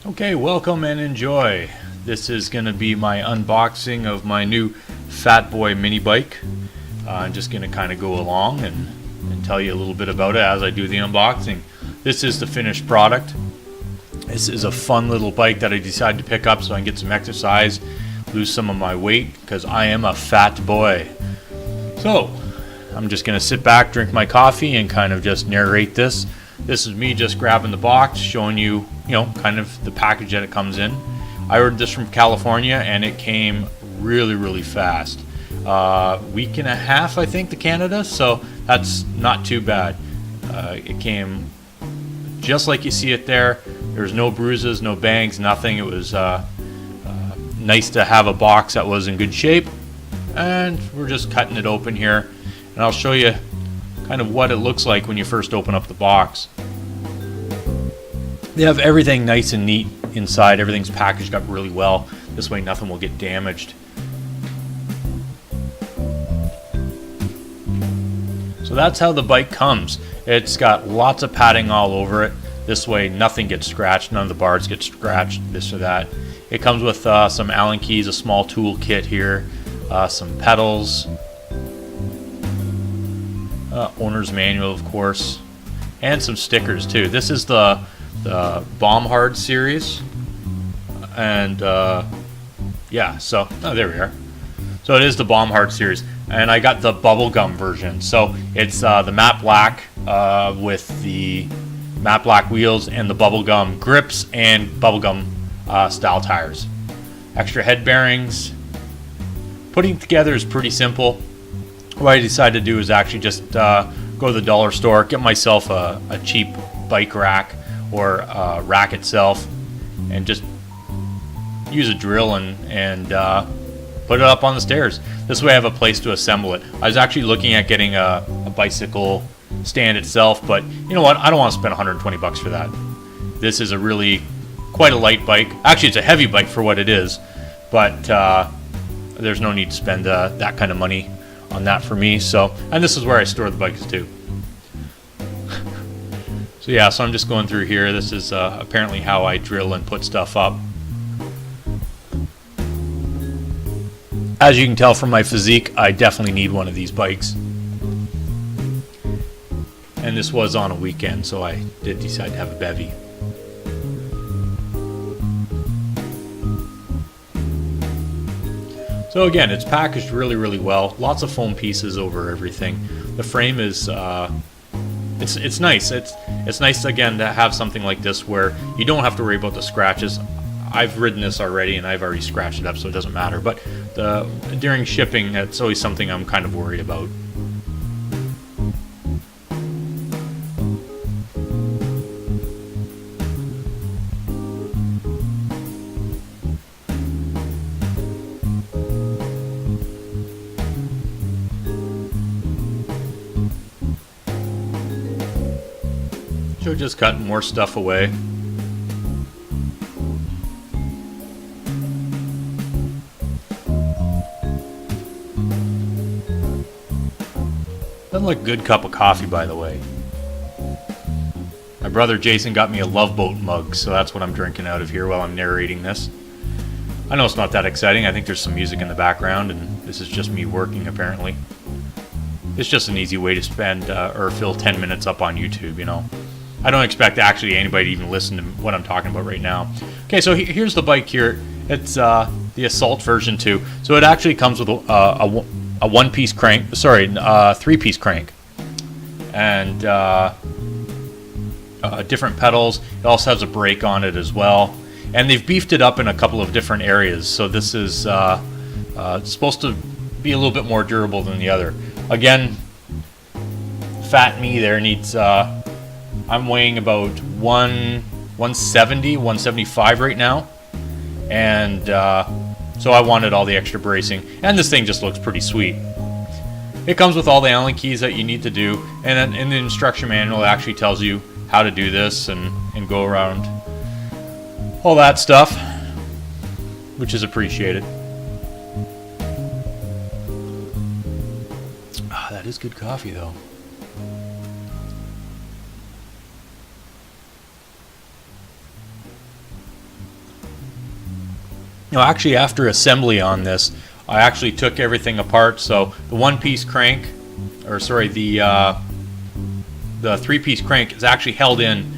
Okay, welcome and enjoy. This is going to be my unboxing of my new FatBoy mini bike. I'm just going to kind of go along and tell you a little bit about it as I do the unboxing. This is the finished product. This is a fun little bike that I decided to pick up so I can get some exercise, lose some of my weight, because I am a fat boy. So, I'm just going to sit back, drink my coffee, and kind of just narrate this. This is me just grabbing the box, showing you, kind of the package that it comes in. I ordered this from California, and it came really fast. Week and a half, I think, to Canada, so that's not too bad. It came just like you see it there. There's no bruises, no bangs, nothing. It was nice to have a box that was in good shape. And we're just cutting it open here, and I'll show you kind of what it looks like when you first open up the box. They have everything nice and neat inside. Everything's packaged up really well. This way nothing will get damaged. So that's how the bike comes. It's got lots of padding all over it. This way nothing gets scratched. None of the bars get scratched, this or that. It comes with some Allen keys, a small tool kit here, some pedals, owner's manual, of course, and some stickers too. This is the Bomb Hard series, and yeah, so there we are. So it is the Bomb Hard series, and I got the bubblegum version. So it's the matte black with the matte black wheels and the bubblegum grips and bubblegum style tires. Extra head bearings. Putting it together is pretty simple. What I decided to do is actually just go to the dollar store, get myself a cheap bike rack or rack itself, and just use a drill and put it up on the stairs. This way I have a place to assemble it. I was actually looking at getting a bicycle stand itself, but you know what? I don't want to spend 120 bucks for that. This is quite a light bike. Actually, it's a heavy bike for what it is, but there's no need to spend that kind of money on that for me. So, and this is where I store the bikes too. So yeah, so I'm just going through here. This is apparently how I drill and put stuff up. As you can tell from my physique, I definitely need one of these bikes. And this was on a weekend, so I did decide to have a bevy. So again, it's packaged really well. Lots of foam pieces over everything. The frame is it's nice. It's nice again to have something like this where you don't have to worry about the scratches. I've ridden this already and I've already scratched it up, so it doesn't matter. But during shipping, it's always something I'm kind of worried about. So just cutting more stuff away. Doesn't look a good cup of coffee, by the way. My brother Jason got me a Love Boat mug, so that's what I'm drinking out of here while I'm narrating this. I know it's not that exciting. I think there's some music in the background, and this is just me working apparently. It's just an easy way to spend or fill 10 minutes up on YouTube, I don't expect actually anybody to even listen to what I'm talking about right now. Okay, so here's the bike here. It's the Assault version 2. So it actually comes with a one-piece crank, three-piece crank, and different pedals. It also has a brake on it as well, and they've beefed it up in a couple of different areas. So this is supposed to be a little bit more durable than the other. Again, fat me there needs. I'm weighing about 170, 175 right now, and so I wanted all the extra bracing, and this thing just looks pretty sweet. It comes with all the Allen keys that you need to do, and then in the instruction manual it actually tells you how to do this and go around all that stuff, which is appreciated. That is good coffee though. No, actually, after assembly on this, I actually took everything apart. So the one-piece crank, or sorry, the three-piece crank is actually held in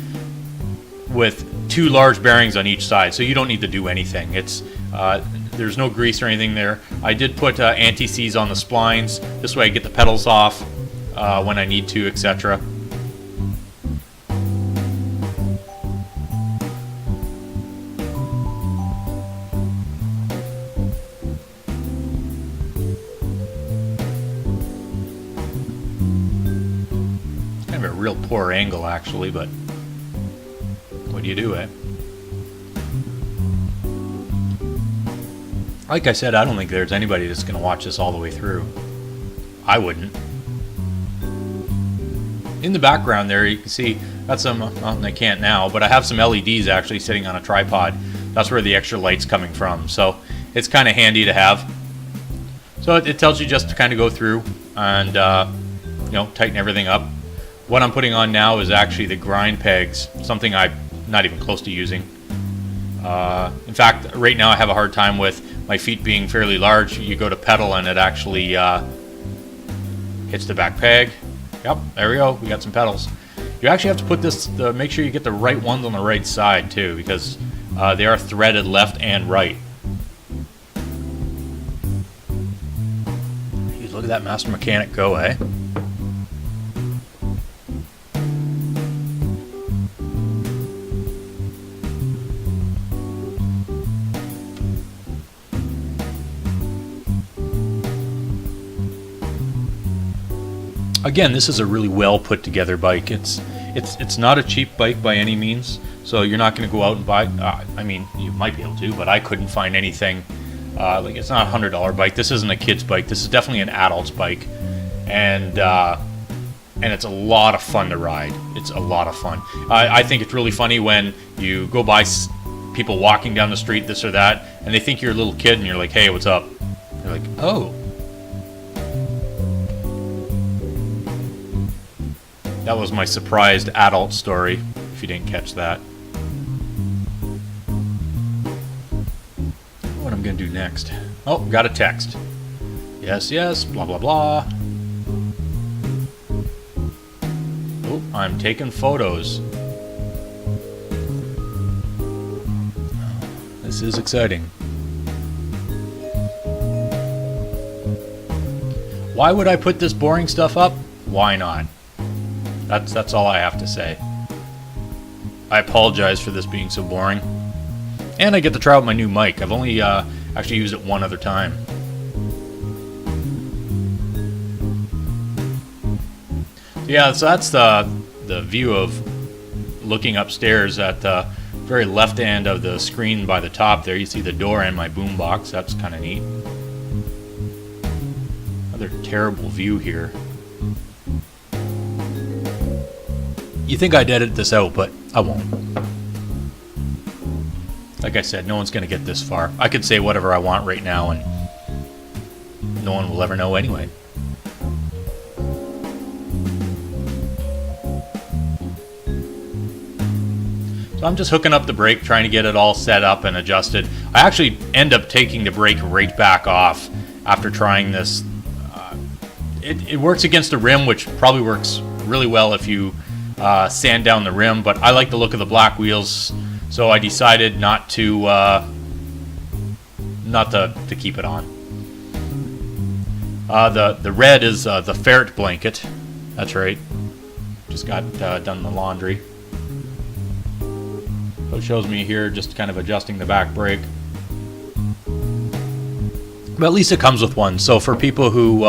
with 2 large bearings on each side, so you don't need to do anything. It's there's no grease or anything there. I did put anti-seize on the splines. This way I get the pedals off when I need to, etc. Kind of a real poor angle actually, but what do you do, eh? Like I said, I don't think there's anybody that's going to watch this all the way through. I wouldn't. In the background there, you can see got some, well, I can't now, but I have some LEDs actually sitting on a tripod. That's where the extra light's coming from. So it's kind of handy to have. So it tells you just to kind of go through and, you know, tighten everything up. What I'm putting on now is actually the grind pegs, something I'm not even close to using. In fact, right now I have a hard time with my feet being fairly large. You go to pedal and it actually hits the back peg. Yep, there we go. We got some pedals. You actually have to put this, make sure you get the right ones on the right side too, because they are threaded left and right. Jeez, look at that master mechanic go, eh? Again, this is a really well put together bike. It's not a cheap bike by any means, so you're not going to go out and buy. I mean, you might be able to, but I couldn't find anything. Like, it's not a $100 bike. This isn't a kid's bike. This is definitely an adult's bike, and it's a lot of fun to ride. It's a lot of fun. I think it's really funny when you go by people walking down the street, this or that, and they think you're a little kid, and you're like, "Hey, what's up?" They're like, "Oh." That was my surprised adult story, if you didn't catch that. What I'm going to do next. Oh, got a text. Yes, yes, blah, blah, blah. Oh, I'm taking photos. This is exciting. Why would I put this boring stuff up? Why not? That's all I have to say. I apologize for this being so boring. And I get to try out my new mic. I've only actually used it one other time. Yeah, so that's the view of looking upstairs at the very left end of the screen by the top there. You see the door and my boombox. That's kind of neat. Another terrible view here. You think I'd edit this out, but I won't. Like I said, no one's going to get this far. I could say whatever I want right now, and no one will ever know anyway. So I'm just hooking up the brake, trying to get it all set up and adjusted. I actually end up taking the brake right back off after trying this. It works against the rim, which probably works really well if you sand down the rim, but I like the look of the black wheels, so I decided not to keep it on. The red is the ferret blanket. That's right. Just got done the laundry. So it shows me here just kind of adjusting the back brake. But at least it comes with one. So for people who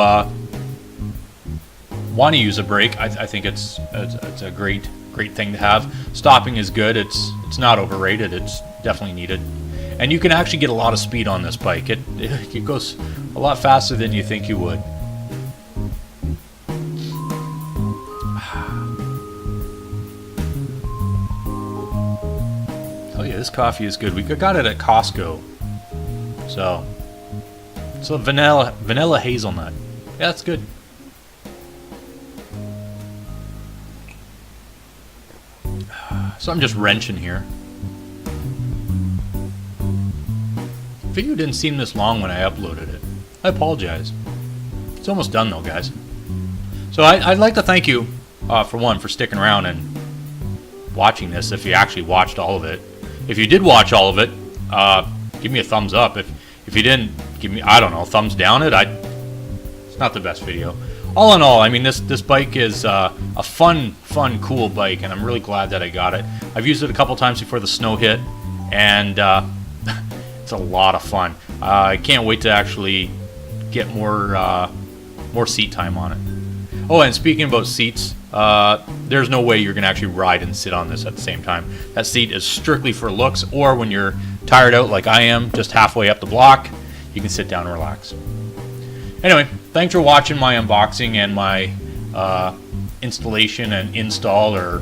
want to use a brake, I think it's a great thing to have. Stopping is good. It's not overrated. It's definitely needed, and you can actually get a lot of speed on this bike. It goes a lot faster than you think you would. Oh yeah, this coffee is good. We got it at Costco, so it's a vanilla hazelnut. Yeah, that's good. So I'm just wrenching here. video didn't seem this long when I uploaded it. I apologize. It's almost done though, guys. So I'd like to thank you, for one, for sticking around and watching this, if you actually watched all of it. If you did watch all of it, give me a thumbs up. If you didn't, give me, I don't know, thumbs down it. It's not the best video. All in all, I mean, this bike is a fun, cool bike, and I'm really glad that I got it. I've used it a couple times before the snow hit, and it's a lot of fun. I can't wait to actually get more seat time on it. Oh, and speaking about seats, there's no way you're going to actually ride and sit on this at the same time. That seat is strictly for looks, or when you're tired out like I am, just halfway up the block, you can sit down and relax. Anyway, thanks for watching my unboxing and my installation and install or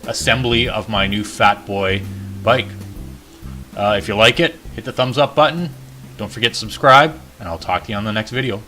assembly of my new FatBoy bike. If you like it, hit the thumbs up button. Don't forget to subscribe, and I'll talk to you on the next video.